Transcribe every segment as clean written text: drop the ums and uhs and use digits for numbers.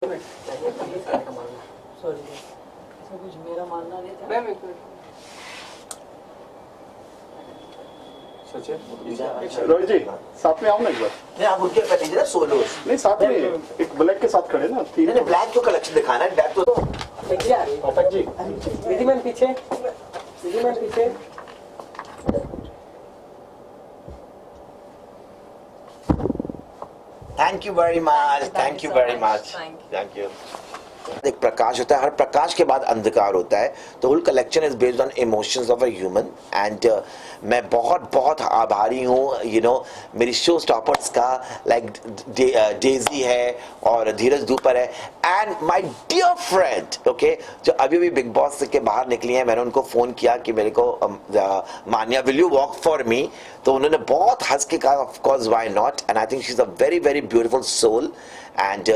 Sorry इसमें कुछ मेरा मानना नहीं था। रोहित जी साथ में आओ ना एक बार। नहीं आप उनके कर लीजिए ना सोलो। नहीं साथ में एक ब्लैक के साथ खड़े ना तीन। नहीं ब्लैक तो कलेक्शन दिखाना है, ब्लैक तो पाठक जी विधि मैम पीछे, विधि मैम पीछे। Thank you very much, thank you very much, thank you. एक प्रकाश होता है, हर प्रकाश के बाद अंधकार होता है। तो whole collection is based on emotions of a human and मैं बहुत बहुत आभारी हूँ मेरी शो स्टॉपर्स का, लाइक डेजी है और धीरज दूपर है and my dear friend okay, जो अभी भी बिग बॉस के बाहर निकली हैं। मैंने उनको फ़ोन किया कि मेरे को Manya will you walk for me, तो उन्होंने बहुत हंस के कहा of course why not, and I think she is a very very beautiful soul and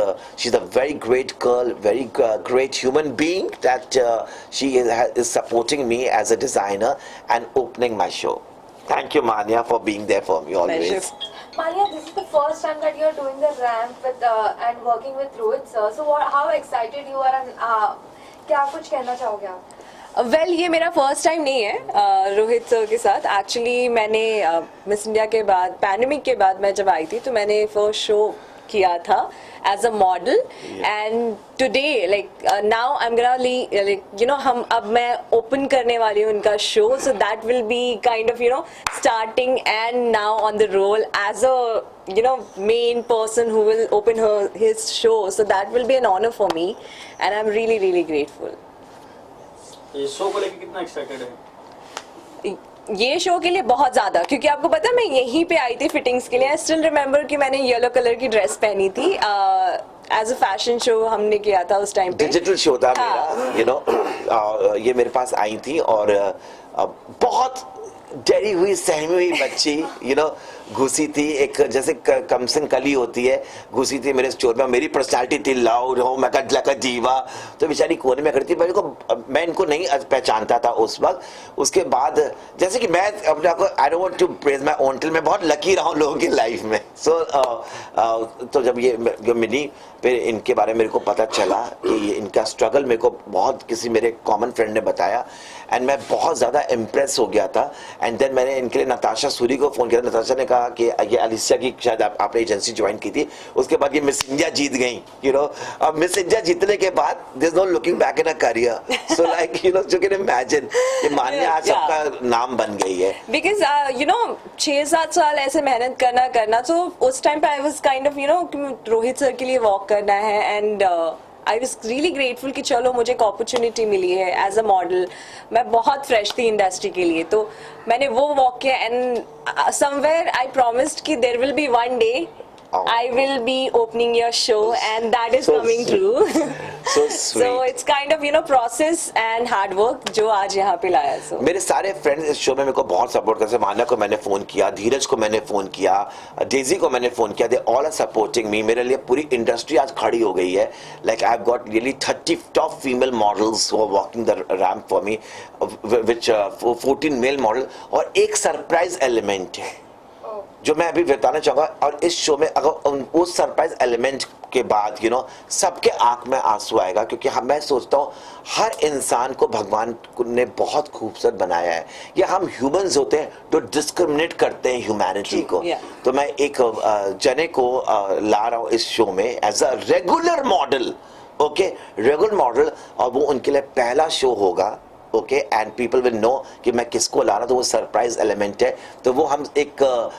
she's a very great girl, very great human being that she is supporting me as a designer and opening my show. Thank you Manya for being there for me always. Manya, this is the first time that you're doing the ramp with and working with Rohit sir. So how excited you are and क्या कुछ कहना चाहोगे आप? Well ये मेरा first time नहीं है Rohit sir के साथ। एक्चुअली मैंने मिस इंडिया के बाद, पैंडेमिक के बाद मैं जब आई थी तो मैंने फर्स्ट शो किया था as a model and today like now I am gonna हम अब मैं ओपन करने वाली हूँ उनका show, so that will be kind of starting and now on the role as a main person who will open his show, so that will be an honor for me and I'm really really grateful. ये show को लेके कितना excited है? ये show के लिए बहुत ज़्यादा, क्योंकि आपको पता है मैं यहीं पे आई थी फिटिंग्स के लिए। आई स्टिल रिमेम्बर कि मैंने येलो कलर की ड्रेस पहनी थी एज अ फैशन शो हमने किया था उस टाइम पे। डिजिटल शो था मेरा, ये मेरे पास आई थी और बहुत डरी हुई सहमी हुई बच्ची घुसी थी, एक जैसे कमसिन कली होती है, घुसी थी मेरे स्टोर में। मेरी पर्सनालिटी थी लाउड हो, मैं का जीवा, तो बेचारी कोने में खड़ी थी। मैं इनको नहीं पहचानता था उस वक्त। उसके बाद जैसे कि मैं अपने आपको I don't want to praise my own till, मैं बहुत लकी रहा हूँ लोगों की लाइफ में। तो जब ये मिली फिर इनके बारे में मेरे को पता चला कि इनका स्ट्रगल मेरे को बहुत किसी मेरे कॉमन फ्रेंड ने बताया एंड मैं बहुत ज़्यादा इम्प्रेस हो गया था। एंड देन मैंने इनके लिए नताशा सूरी को फ़ोन किया। नताशा ने कहा कि ये अलिसिया की शायद आपने एजेंसी ज्वाइन की थी, उसके बाद ये मिस इंडिया जीत गई। अब मिस इंडिया जीतने के बाद there is no looking back in a career, so like you can imagine कि मान्या आज सबका नाम बन गई है। बिकॉज 6-7 साल ऐसे मेहनत करना, तो उस टाइम पे I was kind of Rohit sir के लिए वॉक करना है and I was really grateful कि चलो मुझे एक अपॉर्चुनिटी मिली है एज अ मॉडल। मैं बहुत फ्रेश थी इंडस्ट्री के लिए, तो मैंने वो वॉक किया एंड समवेयर आई प्रॉमिस्ड कि there will be one day I will be opening your show and that is coming true. So sweet. So it's kind of process and hard work जो आज यहाँ पे लाया। So मेरे सारे friends इस show में मेरे को बहुत सपोर्ट करते हैं। मान्या को मैंने फ़ोन किया, धीरज को मैंने फ़ोन किया, डेजी को मैंने फ़ोन किया, they all are supporting me. मेरे लिए पूरी इंडस्ट्री आज खड़ी हो गई है। Like I have got really 30 top female models who are walking the ramp for me, which 14 male model, और एक सरप्राइज एलिमेंट है जो मैं अभी बताना चाहूँगा। और इस शो में अगर उस सरप्राइज एलिमेंट के बाद सबके आंख में आंसू आएगा, क्योंकि मैं सोचता हूँ हर इंसान को भगवान ने बहुत खूबसूरत बनाया है। या हम ह्यूमंस होते हैं तो डिस्क्रिमिनेट करते हैं ह्यूमैनिटी को। तो मैं एक जने को ला रहा हूँ इस शो में as a regular model, okay, regular model, और वो उनके लिए पहला शो होगा, okay, and people will know कि मैं किसको ला रहा, तो वो सरप्राइज एलिमेंट है। तो वो हम एक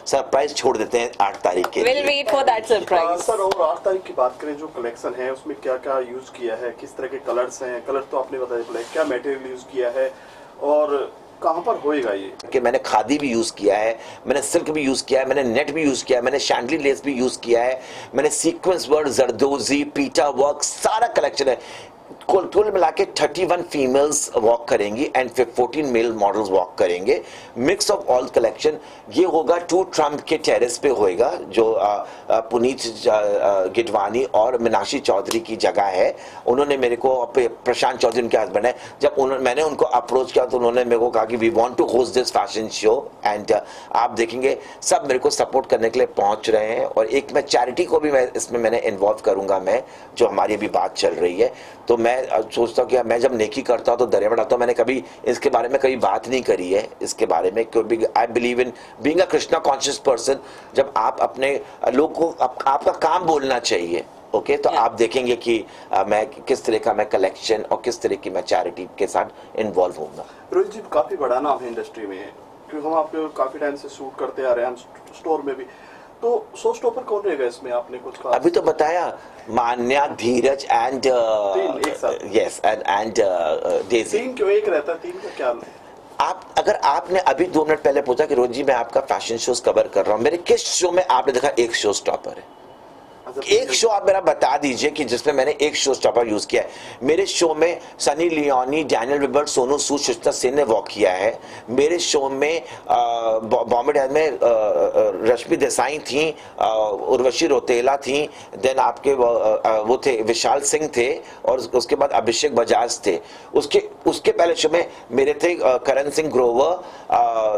सरप्राइज छोड़ देते हैं 8 तारीख के। We'll wait for that surprise. Sir और 8 तारीख की बात करें, जो कलेक्शन है उसमें क्या क्या यूज किया है, किस तरह के कलर्स हैं? कलर तो आपने बताया, ब्लैक, क्या मटेरियल यूज किया है और कहाँ पर होएगा ये? कि मैंने खादी भी यूज किया है, मैंने सिल्क भी यूज किया है, मैंने नेट भी यूज किया है, मैंने शैंडली लेस भी यूज किया है, मैंने सीक्वेंस वर्क, जरदोजी, पीटा वर्क, सारा कलेक्शन है। कुल मिला के 31 फीमेल्स वॉक करेंगी एंड 14 मेल मॉडल्स वॉक करेंगे, मिक्स ऑफ ऑल कलेक्शन। ये होगा 2 ट्रम्प के टेरेस पे होएगा, जो पुनीत गिडवानी और मीनाक्षी चौधरी की जगह है। उन्होंने मेरे को, प्रशांत चौधरी उनके हस्बैंड है, जब मैंने उनको अप्रोच किया तो उन्होंने मेरे को कहा कि we want to host this fashion show and आप देखेंगे सब मेरे को सपोर्ट करने के लिए पहुंच रहे हैं। और एक मैं चैरिटी को भी मैं इसमें मैंने इन्वॉल्व करूंगा, मैं जो हमारी अभी बात चल रही है। तो मैं सोचता हूँ कि मैं जब नेकी करता हूँ तो दरिया बढ़ाता हूँ। मैंने कभी इसके बारे में कभी बात नहीं करी है इसके बारे में, क्योंकि I believe in being a Krishna conscious person. जब आप अपने लोग को आपका काम बोलना चाहिए, ओके, तो आप देखेंगे कि मैं किस तरह का मैं कलेक्शन और किस तरह की मैं चैरिटी के साथ इन्वॉल्व होऊंगा। रोहित जी काफी बड़ा नाम है इंडस्ट्री में, क्योंकि हम आपके काफी टाइम से शूट करते आ रहे हैं, हम स्टोर में भी। तो शो स्टॉपर कौन रहेगा इसमें, आपने कुछ कहा? अभी तो बताया, मान्या, धीरज एंड यस एंड डेजी। 3 क्यों एक रहता है, 3 का क्या? अगर आपने अभी 2 मिनट पहले पूछा कि रोज जी मैं आपका फैशन शोज कवर कर रहा हूं, मेरे किस शो में आपने देखा एक शो स्टॉपर है? एक शो आप मेरा बता दीजिए कि जिसमें मैंने एक शो स्टॉपर यूज किया है। मेरे शो में सनी लियोनी, डैनियल विबर्ट, सोनू सूद, सुचित्रा सेन ने वॉक किया है। मेरे शो में बॉम्बे डैन में रश्मि देसाई थी, उर्वशी रोतेला थी, देन आपके वो थे विशाल सिंह थे, और उसके बाद अभिषेक बजाज थे। उसके पहले शो में मेरे थे Karan Singh Grover,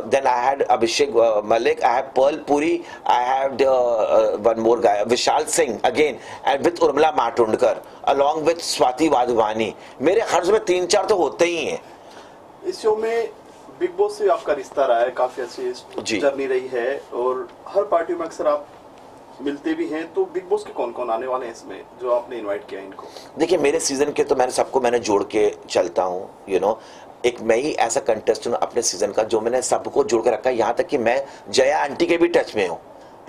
then I had Abhishek Malik, I have Pearl Puri, I have one more guy Vishal Singh again and with Urmila Matondkar along with Swati Wadhwani. मेरे हर में 3-4 तो होते ही हैं। इस शो में बिग बॉस से आपका रिश्ता रहा है, काफी अच्छी जर्नी रही है, और हर पार्टी में अक्सर आप मिलते भी हैं। तो बिग बॉस के कौन कौन आने वाले हैं इसमें, जो आपने इनवाइट किया इनको? देखिए, मेरे सीजन के तो मैंने सबको जोड़ के चलता हूँ, यू नो। एक मैं ही ऐसा कंटेस्टेंट हूँ अपने सीजन का जो मैंने सबको जोड़ के रखा है, यहाँ तक कि मैं जया आंटी के भी टच में हूँ।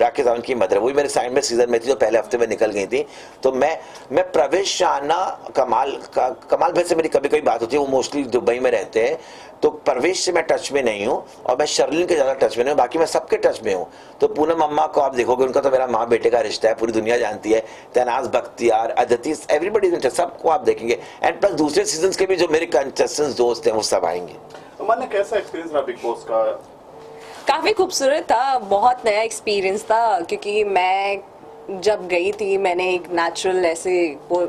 राकेश रावल की मदर, वो भी मेरे साइड में सीजन में थी, जो पहले हफ्ते में निकल गई थी। तो मैं प्रवेश राणा, कमाल भाई से मेरी कभी कभी बात होती है, वो मोस्टली दुबई में रहते हैं, तो प्रवेश से मैं टच में नहीं हूँ, और मैं शर्लिन के ज़्यादा टच में नहीं हूँ, बाकी मैं सबके टच में हूँ। तो पूनम अम्मा को आप देखोगे, उनका तो मेरा माँ बेटे का रिश्ता है, पूरी दुनिया जानती है। तनाज बख्तियार, अदिति, एवरीबडी, सबको आप देखेंगे। एंड प्लस दूसरे सीजन के भी जो मेरे कंटेस्टेंट्स दोस्त हैं वो सब आएंगे। मैंने कैसा एक्सपीरियंस रहा बिग बॉस का? काफ़ी खूबसूरत था, बहुत नया एक्सपीरियंस था, क्योंकि मैं जब गई थी मैंने एक नेचुरल ऐसे,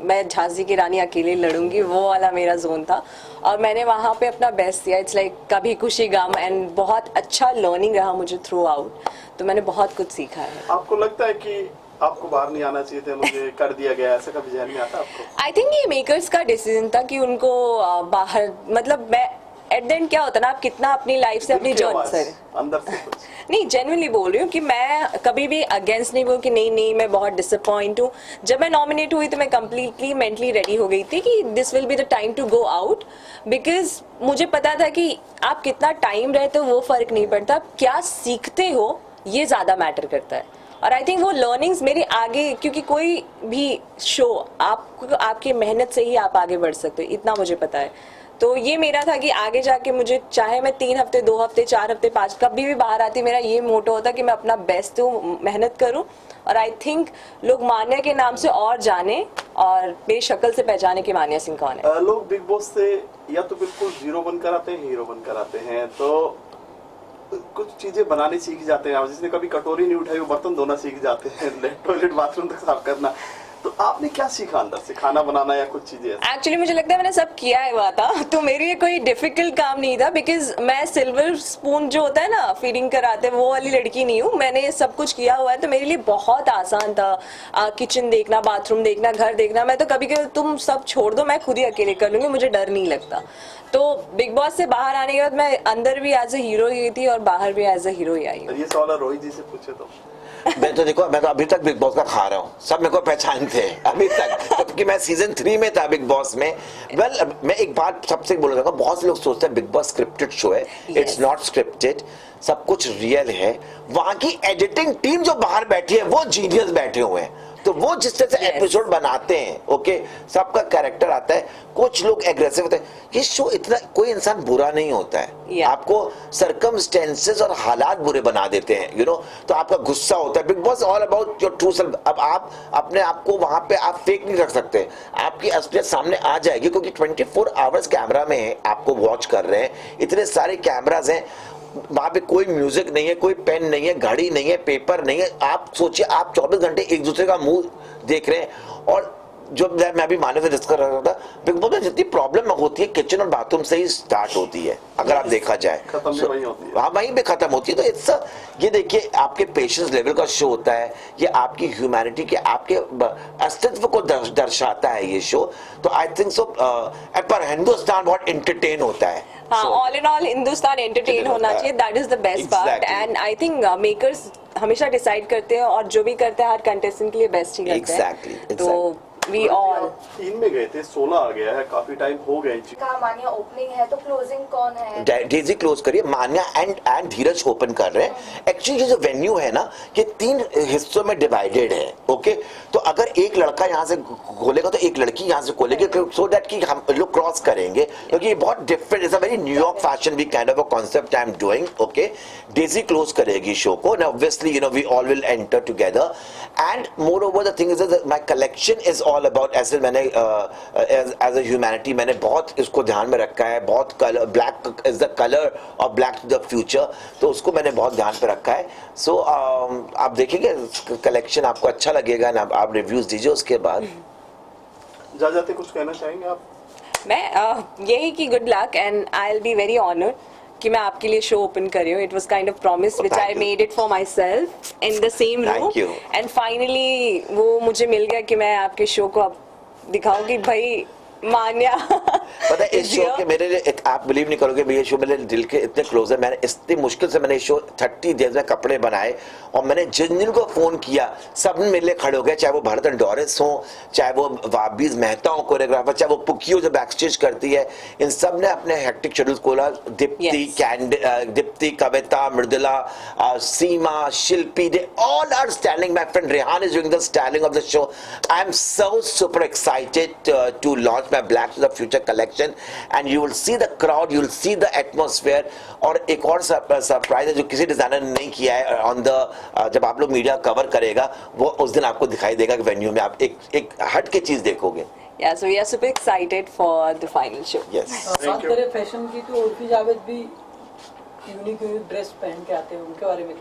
मैं झांसी की रानी अकेले लड़ूंगी वो वाला मेरा जोन था, और मैंने वहाँ पे अपना बेस्ट दिया। इट्स लाइक कभी खुशी गम, एंड बहुत अच्छा लर्निंग रहा मुझे थ्रू आउट। तो मैंने बहुत कुछ सीखा है। आपको लगता है कि आपको बाहर नहीं आना चाहिए था, मुझे कर दिया गया, ऐसा कभी ध्यान नहीं आता आपको? आई थिंक ये मेकर्स का डिसीजन था कि उनको बाहर, मतलब मैं एट द एंड क्या होता है ना, आप कितना अपनी लाइफ से अपनी जर्नी अंदर से कुछ नहीं, जेन्युइनली बोल रही हूँ कि मैं कभी भी अगेंस्ट नहीं बोल कि नहीं मैं बहुत डिसअपॉइंट हूँ। जब मैं नॉमिनेट हुई तो मैं कंप्लीटली मेंटली रेडी हो गई थी कि this will be the time to go out, because मुझे पता था कि आप कितना टाइम रहते हो वो फर्क नहीं पड़ता, क्या सीखते हो ये ज़्यादा मैटर करता है। और आई थिंक वो लर्निंग्स मेरे आगे, क्योंकि कोई भी शो आपको आपकी मेहनत से ही आप आगे बढ़ सकते हो, इतना मुझे पता है। तो ये मेरा था कि आगे जाके मुझे, चाहे मैं 3 हफ्ते, 2 हफ्ते, 4 हफ्ते, 5 कभी भी बाहर आती, मेरा ये मोटो होता कि मैं अपना बेस्ट दूँ, मेहनत करूँ। और आई थिंक लोग मान्या के नाम से और जाने, और मेरी शक्ल से पहचाने कि मान्या सिंह कौन है। लोग बिग बॉस से या तो बिल्कुल जीरो बनकर आते हैं, हीरो बनकर आते हैं, तो कुछ चीजें बनाने सीख जाते हैं। जिसने कभी कटोरी नहीं उठाई वो बर्तन धोना सीख जाते हैं, टॉयलेट बाथरूम तक साफ करना। तो आपने क्या सीखा अंदर से, खाना बनाना या कुछ चीजें? एक्चुअली मुझे लगता है मैंने सब किया है हुआ था, तो मेरे लिए कोई डिफिकल्ट काम नहीं था, बिकॉज मैं सिल्वर स्पून जो होता है ना फीडिंग कराते हैं वो वाली लड़की नहीं हूँ। मैंने सब कुछ किया हुआ है, तो मेरे लिए बहुत आसान था। किचन देखना, बाथरूम देखना, घर देखना, मैं तो कभी कभी तुम सब छोड़ दो मैं खुद ही अकेले कर लूंगी, मुझे डर नहीं लगता। तो बिग बॉस से बाहर आने के बाद मैं अंदर भी एज ए हीरो ही थी और बाहर भी एज ए हीरो ही आई हूँ। ये सवाल रोहित जी से पूछे तो मैं तो देखो, मैं तो अभी तक बिग बॉस का खा रहा हूँ, सब मेरे को पहचानते हैं अभी तक, क्योंकि मैं सीजन 3 में था बिग बॉस में। मैं एक बात सबसे बोलना चाहूँगा, बहुत से लोग सोचते हैं बिग बॉस स्क्रिप्टेड शो है। इट्स नॉट स्क्रिप्टेड, सब कुछ रियल है। वहाँ की एडिटिंग टीम जो बाहर बैठी है वो जीनियस बैठे हुए हैं, तो वो जिस तरह से एपिसोड बनाते हैं, ओके, सबका कैरेक्टर आता है, कुछ लोग एग्रेसिव होते हैं। ये शो इतना, कोई इंसान बुरा नहीं होता है, आपको सरकमस्टेंसेस और हालात बुरे बना देते हैं, यू नो, तो आपका गुस्सा होता है। Big boss all about your true self. अब आप अपने आप को वहां पे आप फेक नहीं रख सकते, आपकी असलियत सामने आ जाएगी, क्योंकि 24 आवर्स कैमरा में है, आपको वॉच कर रहे हैं, इतने सारे कैमराज हैं, वहां पे कोई म्यूजिक नहीं है, कोई पेन नहीं है, घड़ी नहीं है, पेपर नहीं है। आप सोचिए, आप 24 घंटे एक दूसरे का मुंह देख रहे हैं। और जो मैं अभी माने से डिस्कस कर रहा था, बिग बॉस में जितनी प्रॉब्लम होती है किचन और बाथरूम से ही स्टार्ट होती है, अगर आप देखा जाए, खत्म भी वहीं होती है। हाँ, वहीं पे खत्म होती है। तो इट्स ये देखिए, आपके पेशेंस लेवल का शो होता है, ये आपकी ह्यूमैनिटी के, आपके अस्तित्व को दर्शाता है ये शो। तो आई थिंक सो, पर हिंदुस्तान बहुत एंटरटेन होता है। हाँ, all in all Hindustan entertain होना चाहिए, that is the best part. And I think makers हमेशा डिसाइड करते हैं, और जो भी करते हैं हर कंटेस्टेंट के लिए बेस्ट ही करते हैं। Exactly. तो वी ऑल 3 में गए थे, 16 आ गया है, काफी टाइम हो गया। कहा मानिया ओपनिंग है, तो क्लोजिंग कौन है? डेजी क्लोज करिए, मान्या एंड धीरज ओपन कर रहे हैं। एक्चुअली ये जो वेन्यू है ना, ये 3 हिस्सों में डिवाइडेड है, ओके। तो अगर एक लड़का यहाँ से खोलेगा तो एक लड़की यहाँ से खोलेगी, सो दैट कि हम लोग क्रॉस करेंगे, क्योंकि ये बहुत different, it's a very New York fashion week kind of a concept I am doing, okay. Daisy close करेगी शो को, and obviously you know we all will enter together. And moreover the thing is my collection is all about, ऐसे मैंने as a humanity मैंने बहुत इसको ध्यान में रखा है, बहुत colour, black is the colour of black to the future, तो उसको मैंने बहुत ध्यान पे रखा है। सो आप देखेंगे कलेक्शन, आपको अच्छा लगेगा ना, आप रिव्यूज दीजिए उसके बाद। जा जाते कुछ कहना चाहेंगे आप? मैं यही कि good luck, and I will be very honoured कि मैं आपके लिए शो ओपन कर रही हूँ। It was kind of promise which I made it for my self in the same room, Thank you. And finally वो मुझे मिल गया कि मैं आपके शो को अब दिखाऊंगी। भाई मान्या पता है इस शो के मेरे लिए एक, आप बिलीव नहीं करोगे, ये शो मेरे दिल के इतने क्लोज है। मैंने इतनी मुश्किल से मैंने शो 30 डेज में कपड़े बनाए, और मैंने जिन जिन को फोन किया सब मेरे लिए खड़े हो गए, चाहे वो भरत डोरिस हो, चाहे वो वाबीज मेहता हो कोरियोग्राफर, चाहे वो पुकियो जो बैक स्टेज करती है, इन सब ने अपने हेक्टिक शेड्यूल खोला। Deepti, Kavita, Mridula, Seema, Shilpi, they all are styling. My friend Rehan is doing the styling of the show. I am so super excited to launch my Black to the Future collection, and you will see the crowd, you will see the atmosphere। और एक और surprise है जो किसी designer ने नहीं किया है, ऑन द जब आप लोग मीडिया कवर करेगा वो उस दिन आपको दिखाई देगा कि वेन्यू में आप एक हट के चीज देखोगे। Yeah, so we are super excited for the final show. Yes. बात करें फैशन की, तो उर्फी जावेद भी यूनिक ड्रेस पहन के आते हैं, उनके बारे में